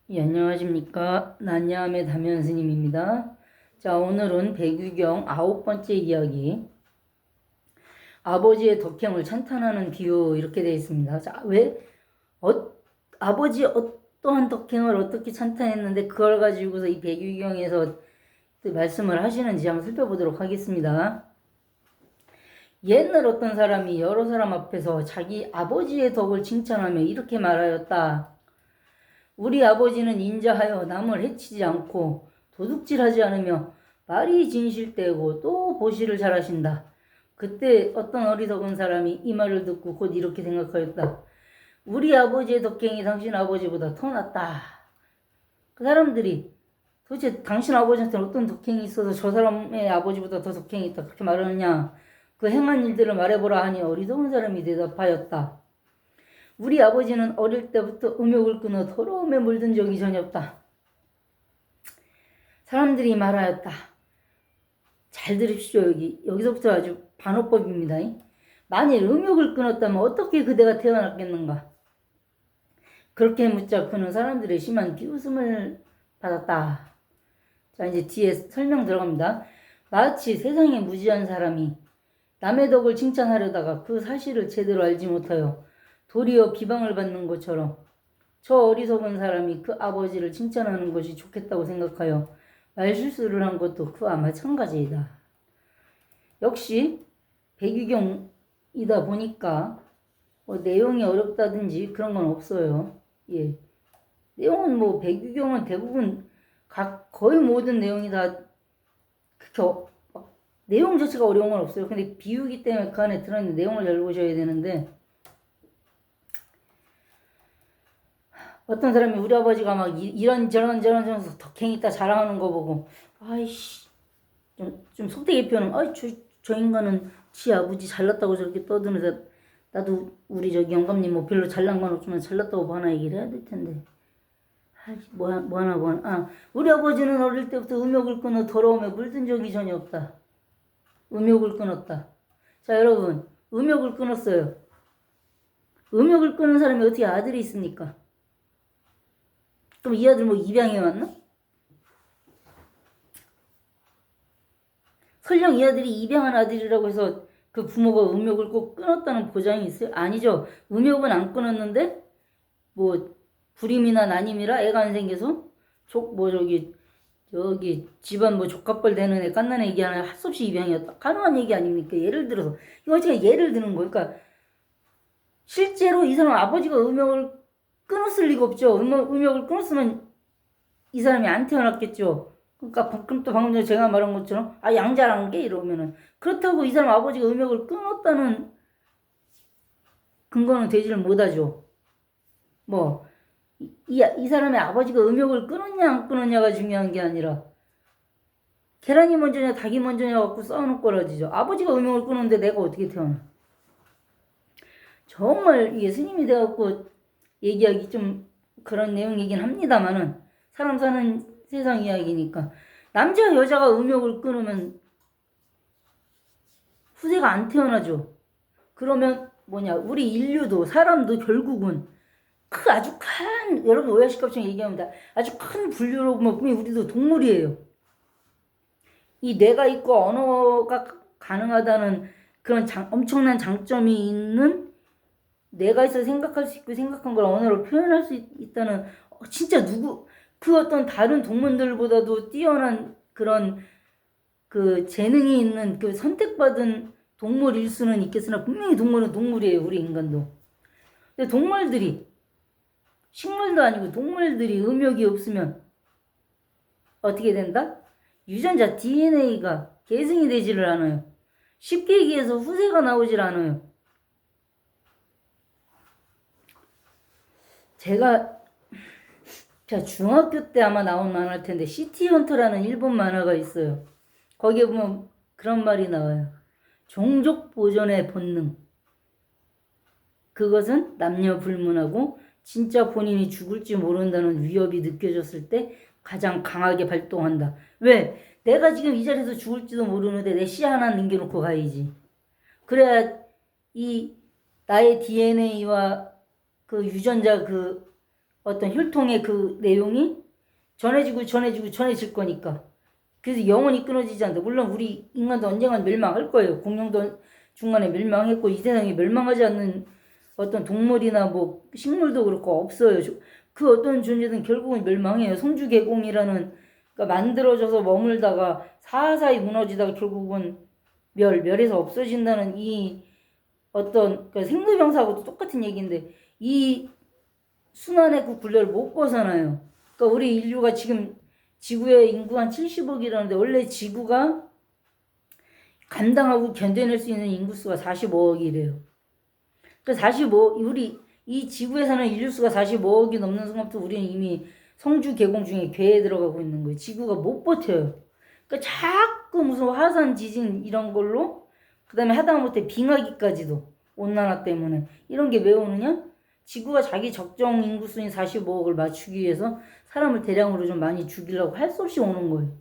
예, 안녕하십니까. 난야함의 담연 스님입니다. 자, 오늘은 백유경 9번째 이야기. 아버지의 덕행을 찬탄하는 비유 이렇게 되어 있습니다. 자, 아버지 어떠한 덕행을 어떻게 찬탄했는데 그걸 가지고서 이 백유경에서 말씀을 하시는지 한번 살펴보도록 하겠습니다. 옛날 어떤 사람이 여러 사람 앞에서 자기 아버지의 덕을 칭찬하며 이렇게 말하였다. 우리 아버지는 인자하여 남을 해치지 않고 도둑질하지 않으며 말이 진실되고 또 보시를 잘하신다. 그때 어떤 어리석은 사람이 이 말을 듣고 곧 이렇게 생각하였다. 우리 아버지의 덕행이 당신 아버지보다 더 낫다. 그 사람들이 도대체 당신 아버지한테 어떤 덕행이 있어서 저 사람의 아버지보다 더 덕행이 있다 그렇게 말하느냐. 그 행한 일들을 말해보라 하니 어리석은 사람이 대답하였다. 우리 아버지는 어릴 때부터 음욕을 끊어 더러움에 물든 적이 전혀 없다. 사람들이 말하였다. 잘 들으십시오. 여기서부터 아주 반어법입니다. 만일 음욕을 끊었다면 어떻게 그대가 태어났겠는가? 그렇게 묻자 그는 사람들의 심한 비웃음을 받았다. 자, 이제 뒤에 설명 들어갑니다. 마치 세상에 무지한 사람이 남의 덕을 칭찬하려다가 그 사실을 제대로 알지 못하여 도리어 비방을 받는 것처럼 저 어리석은 사람이 그 아버지를 칭찬하는 것이 좋겠다고 생각하여 말실수를 한 것도 그와 마찬가지이다. 역시 백유경이다 보니까 내용이 어렵다든지 그런 건 없어요. 예. 내용은 백유경은 대부분 거의 모든 내용이 다 그렇게 내용 자체가 어려운 건 없어요. 근데 비유기 때문에 그 안에 들어있는 내용을 잘 보셔야 되는데 어떤 사람이 우리 아버지가 막 이런저런 덕행이 있다 자랑하는 거 보고 아이씨 좀 속되게 표현은 저 인간은 지 아버지 잘났다고 저렇게 떠드는데 나도 우리 영감님 별로 잘난 건 없지만 잘났다고 하나 얘기를 해야 될 텐데 뭐하나 우리 아버지는 어릴 때부터 음욕을 끊어 더러움에 물든 적이 전혀 없다. 음욕을 끊었다. 자, 여러분, 음욕을 끊었어요. 음욕을 끊은 사람이 어떻게 아들이 있습니까? 그럼 이 아들 입양해 왔나? 설령 이 아들이 입양한 아들이라고 해서 그 부모가 음욕을 꼭 끊었다는 보장이 있어요? 아니죠. 음욕은 안 끊었는데 불임이나 난임이라 애가 안 생겨서 저기 집안 족갑벌 되는 애 깐난 애기 하나 할 수 없이 입양이었다. 가능한 얘기 아닙니까? 예를 들어서 이거 제가 예를 드는 거예요. 그러니까 실제로 이 사람 아버지가 음욕을 끊었을 리가 없죠. 음욕을 끊었으면 이 사람이 안 태어났겠죠. 그러니까 방금 전에 제가 말한 것처럼 양자란 게 이러면은 그렇다고 이 사람 아버지가 음욕을 끊었다는 근거는 되지를 못하죠. 이 사람의 아버지가 음욕을 끊었냐 안 끊었냐가 중요한 게 아니라 계란이 먼저냐 닭이 먼저냐 갖고 싸우는 거라지죠. 아버지가 음욕을 끊었는데 내가 어떻게 태어나. 정말 예수님이 돼갖고 얘기하기 좀 그런 내용이긴 합니다만은 사람 사는 세상 이야기니까 남자 여자가 음욕을 끊으면 후세가 안 태어나죠. 그러면 우리 인류도 사람도 결국은 아주 큰 여러분 오해하실 것처럼 얘기합니다. 아주 큰 분류로 보면 우리도 동물이에요. 이 뇌가 있고 언어가 가능하다는 그런 엄청난 장점이 있는 뇌가 있어 생각할 수 있고 생각한 걸 언어로 표현할 수 있다는 진짜 그 어떤 다른 동물들보다도 뛰어난 그런 그 재능이 있는 그 선택받은 동물일 수는 있겠으나 분명히 동물은 동물이에요. 우리 인간도. 근데 동물들이 식물도 아니고 동물들이 음욕이 없으면 어떻게 된다? 유전자 DNA가 계승이 되지를 않아요. 쉽게 얘기해서 후세가 나오질 않아요. 제가 중학교 때 아마 나온 만화일 텐데 시티헌터라는 일본 만화가 있어요. 거기에 보면 그런 말이 나와요. 종족 보존의 본능. 그것은 남녀 불문하고 진짜 본인이 죽을지 모른다는 위협이 느껴졌을 때 가장 강하게 발동한다. 왜? 내가 지금 이 자리에서 죽을지도 모르는데 내 씨 하나 남겨놓고 가야지. 그래야 이 나의 DNA와 그 유전자 어떤 혈통의 그 내용이 전해질 거니까. 그래서 영원히 끊어지지 않는다. 물론 우리 인간도 언젠간 멸망할 거예요. 공룡도 중간에 멸망했고 이 세상에 멸망하지 않는 어떤 동물이나 뭐 식물도 그렇고 없어요. 그 어떤 존재든 결국은 멸망해요. 성주개공이라는 그러니까 만들어져서 머물다가 사사히 무너지다가 결국은 멸해서 없어진다는 이 어떤 그러니까 생로병사하고도 똑같은 얘기인데 이 순환의 그 굴레를 못 벗어나요. 그러니까 우리 인류가 지금 지구의 인구 한 70억이라는데 원래 지구가 감당하고 견뎌낼 수 있는 인구수가 45억이래요. 그 45, 우리 이 지구에서는 인류수가 45억이 넘는 순간부터 우리는 이미 성주 개공 중에 궤에 들어가고 있는 거예요. 지구가 못 버텨요. 그러니까 자꾸 무슨 화산 지진 이런 걸로 그 다음에 하다못해 빙하기까지도 온난화 때문에 이런 게 왜 오느냐? 지구가 자기 적정 인구수인 45억을 맞추기 위해서 사람을 대량으로 좀 많이 죽이려고 할 수 없이 오는 거예요.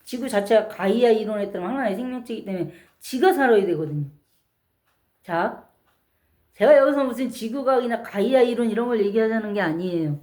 지구 자체가 가이아 이론에 따르면 하나의 생명체이기 때문에 지가 살아야 되거든요. 자, 제가 여기서 무슨 지구과학이나 가이아 이론 이런 걸 얘기하자는 게 아니에요.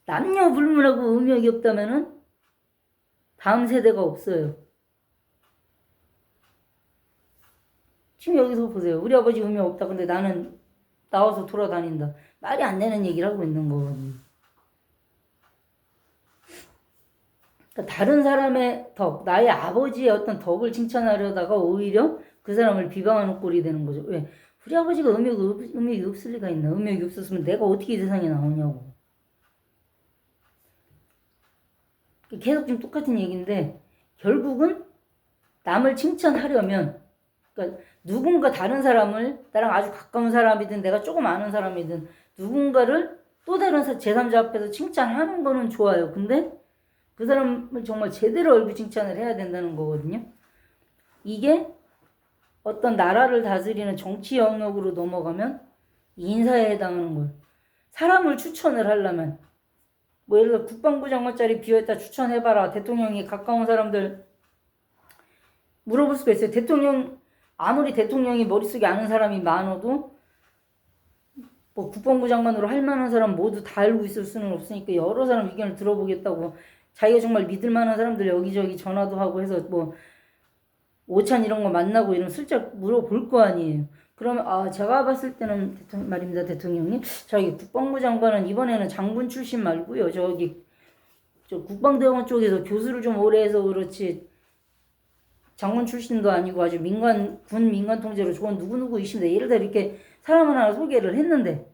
남녀 불문하고 의미가 없다면은 다음 세대가 없어요. 지금 여기서 보세요. 우리 아버지 의미 없다. 근데 나는 나와서 돌아다닌다. 말이 안 되는 얘기를 하고 있는 거거든요. 그러니까 다른 사람의 덕, 나의 아버지의 어떤 덕을 칭찬하려다가 오히려 그 사람을 비방하는 꼴이 되는 거죠. 왜? 우리 아버지가 의미가 없을 리가 있나? 의미가 없었으면 내가 어떻게 이 세상에 나오냐고. 계속 지금 똑같은 얘기인데 결국은 남을 칭찬하려면 그러니까 누군가 다른 사람을 나랑 아주 가까운 사람이든 내가 조금 아는 사람이든 누군가를 또 다른 제3자 앞에서 칭찬하는 거는 좋아요. 근데 그 사람을 정말 제대로 얼굴 칭찬을 해야 된다는 거거든요. 이게 어떤 나라를 다스리는 정치 영역으로 넘어가면 인사에 해당하는 거예요. 사람을 추천을 하려면 뭐 예를 들어 국방부 장관 자리 비어있다 추천해봐라. 대통령이 가까운 사람들 물어볼 수가 있어요. 아무리 대통령이 머릿속에 아는 사람이 많아도 뭐 국방부 장관으로 할 만한 사람 모두 다 알고 있을 수는 없으니까 여러 사람 의견을 들어보겠다고 자기가 정말 믿을 만한 사람들 여기저기 전화도 하고 해서 뭐 오찬 이런 거 만나고 이런 슬쩍 물어볼 거 아니에요. 그러면 제가 봤을 때는 말입니다. 대통령님 저기 국방부 장관은 이번에는 장군 출신 말고요. 저 국방대학원 쪽에서 교수를 좀 오래 해서 그렇지 장군 출신도 아니고 아주 군 민간 통제로 좋은 누구누구 이신데 예를 들어 이렇게 사람 하나 소개를 했는데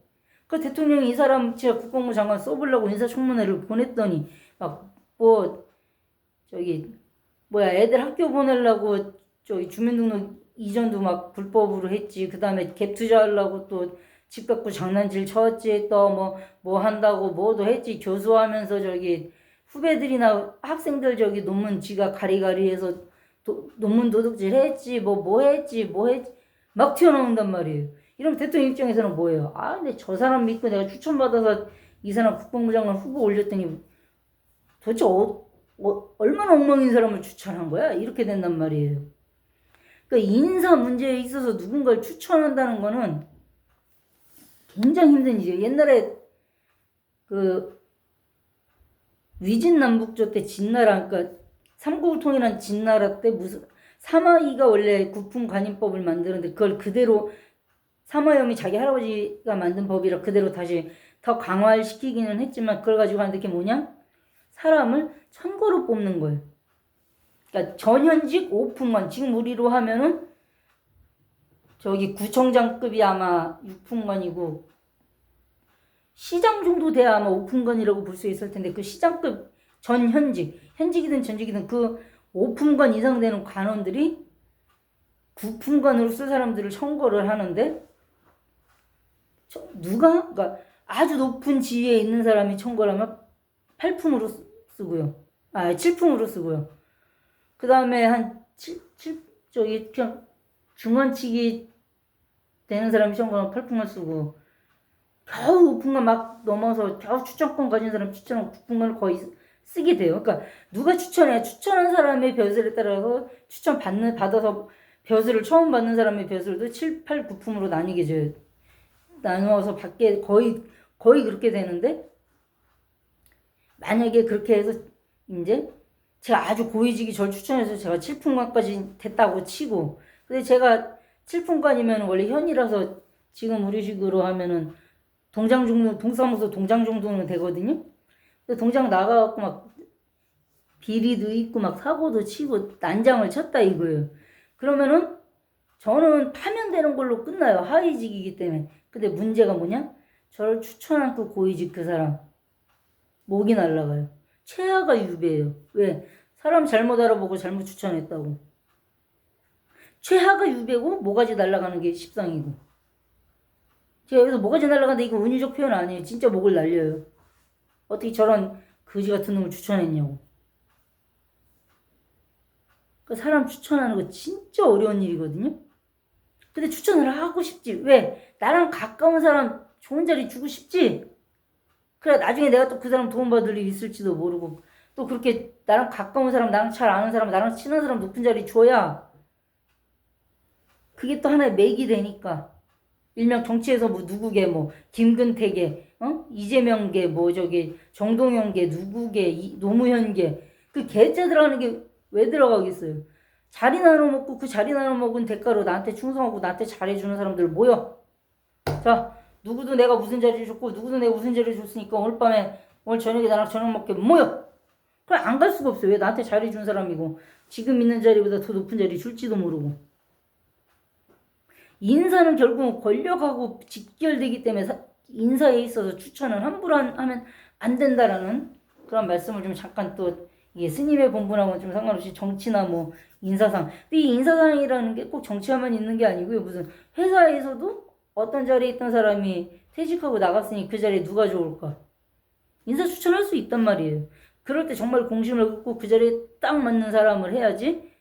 그 대통령이 이 사람 제가 국방부 장관 써보려고 인사청문회를 보냈더니 애들 학교 보내려고 주민등록 이전도 막 불법으로 했지. 그 다음에 갭 투자하려고 또 집 갖고 장난질 쳤지. 또 뭐 한다고 뭐도 했지. 교수하면서 후배들이나 학생들 논문 지가 가리가리 해서 논문 도둑질 했지. 뭐 했지. 막 튀어나온단 말이에요. 이러면 대통령 입장에서는 뭐예요? 근데 저 사람 믿고 내가 추천받아서 이 사람 국방부 장관 후보 올렸더니 도대체 얼마나 엉망인 사람을 추천한 거야? 이렇게 된단 말이에요. 그러니까 인사 문제에 있어서 누군가를 추천한다는 거는 굉장히 힘든 일이에요. 옛날에 위진남북조 때 진나라, 그러니까 삼국을 통일한 진나라 때 사마이가 원래 국풍관인법을 만드는데 그걸 그대로 사마염이 자기 할아버지가 만든 법이라 그대로 다시 더 강화를 시키기는 했지만 그걸 가지고 하는 게 뭐냐? 사람을 선거로 뽑는 거예요. 그러니까 전현직 5품관 지금 우리로 하면은 구청장급이 아마 6품관이고 시장 정도 돼야 아마 5품관이라고 볼 수 있을 텐데 그 시장급 현직이든 전직이든 그 5품관 이상 되는 관원들이 9품관으로 쓸 사람들을 선거를 하는데 그러니까 아주 높은 지위에 있는 사람이 선거를 하면 8품으로 쓰고요. 7품으로 쓰고요. 그 다음에 한 그냥 중간치기 되는 사람이 선거는 8품을 쓰고 겨우 5품만 막 넘어서 겨우 추천권 가진 사람 추천하고 9품을 거의 쓰게 돼요. 그러니까 누가 추천해? 추천한 사람의 벼슬에 따라서 받아서 벼슬을 처음 받는 사람의 벼슬도 7, 8, 9품으로 나누어서 받게 거의 거의 그렇게 되는데, 만약에 그렇게 해서 이제 제가 아주 고위직이 절 추천해서 제가 7품관까지 됐다고 치고, 근데 제가 7품관이면 원래 현이라서 지금 우리 식으로 하면은 동장 정도, 동사무소 동장 정도는 되거든요. 근데 동장 나가갖고 막 비리도 있고 막 사고도 치고 난장을 쳤다 이거예요. 그러면은 저는 파면되는 걸로 끝나요. 하위직이기 때문에. 근데 문제가 뭐냐? 저를 추천한 그 고위직 그 사람 목이 날라가요. 최하가 유배예요. 왜? 사람 잘못 알아보고 잘못 추천했다고. 최하가 유배고 모가지 날아가는 게 십상이고. 제가 여기서 모가지 날아가는데 이거 운유적 표현 아니에요. 진짜 목을 날려요. 어떻게 저런 거지 같은 놈을 추천했냐고. 그 사람 추천하는 거 진짜 어려운 일이거든요. 근데 추천을 하고 싶지. 왜? 나랑 가까운 사람 좋은 자리 주고 싶지. 그래 나중에 내가 또 그 사람 도움받을 일 있을지도 모르고 또 그렇게 나랑 가까운 사람, 나랑 잘 아는 사람, 나랑 친한 사람 높은 자리 줘야 그게 또 하나의 맥이 되니까. 일명 정치에서 뭐 누구게 뭐 김근태게 이재명게 뭐 저기 정동영게 누구게 노무현게 그 개자들 하는 게 왜 들어가겠어요. 자리 나눠먹고 그 자리 나눠먹은 대가로 나한테 충성하고 나한테 잘해주는 사람들 모여. 자 누구도 내가 무슨 자리를 줬고 누구도 내가 무슨 자리를 줬으니까 오늘 밤에 오늘 저녁에 나랑 저녁 먹게 모여. 그래 안 갈 수가 없어요. 왜 나한테 잘해준 사람이고 지금 있는 자리보다 더 높은 자리 줄지도 모르고. 인사는 결국 권력하고 직결되기 때문에 인사에 있어서 추천을 함부로 하면 안 된다라는 그런 말씀을 좀 잠깐 또 이게 스님의 본분하고는 좀 상관없이 정치나 뭐 인사상. 근데 이 인사상이라는 게 꼭 정치하면 있는 게 아니고요. 무슨 회사에서도 어떤 자리에 있던 사람이 퇴직하고 나갔으니 그 자리에 누가 좋을까? 인사 추천할 수 있단 말이에요. 그럴 때 정말 공심을 갖고 그 자리에 딱 맞는 사람을 해야지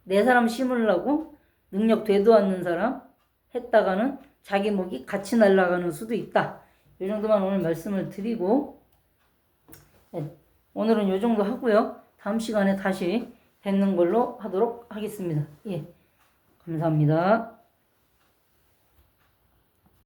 내 사람 심으려고 능력 되도 않는 사람 했다가는 자기 목이 같이 날아가는 수도 있다. 이 정도만 오늘 말씀을 드리고 오늘은 이 정도 하고요. 다음 시간에 다시 뵙는 걸로 하도록 하겠습니다. 예, 감사합니다.